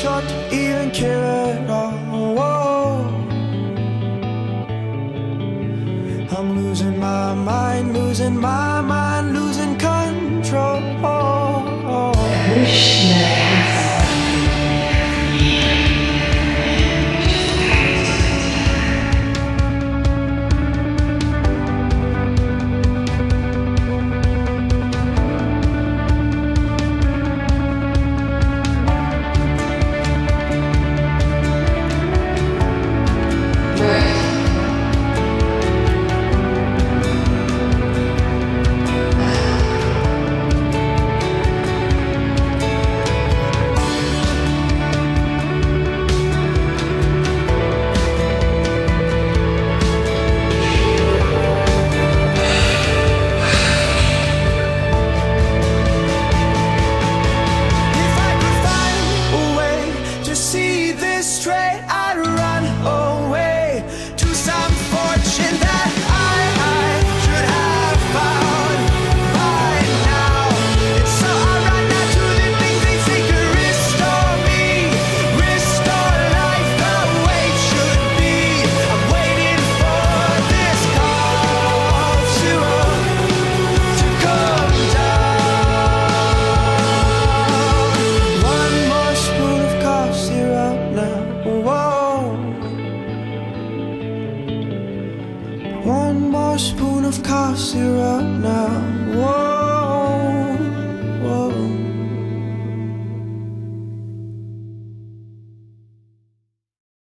short to even care at all. Whoa. I'm losing my mind, losing my mind, losing control. Straight, I'd run away to some fortune that I should have found by now. And so I run out to the things they say could restore me, restore life the way it should be. I'm waiting for this cough syrup to come down. One more spoon of cough syrup now. Whoa. One more spoon of cough syrup now. Whoa.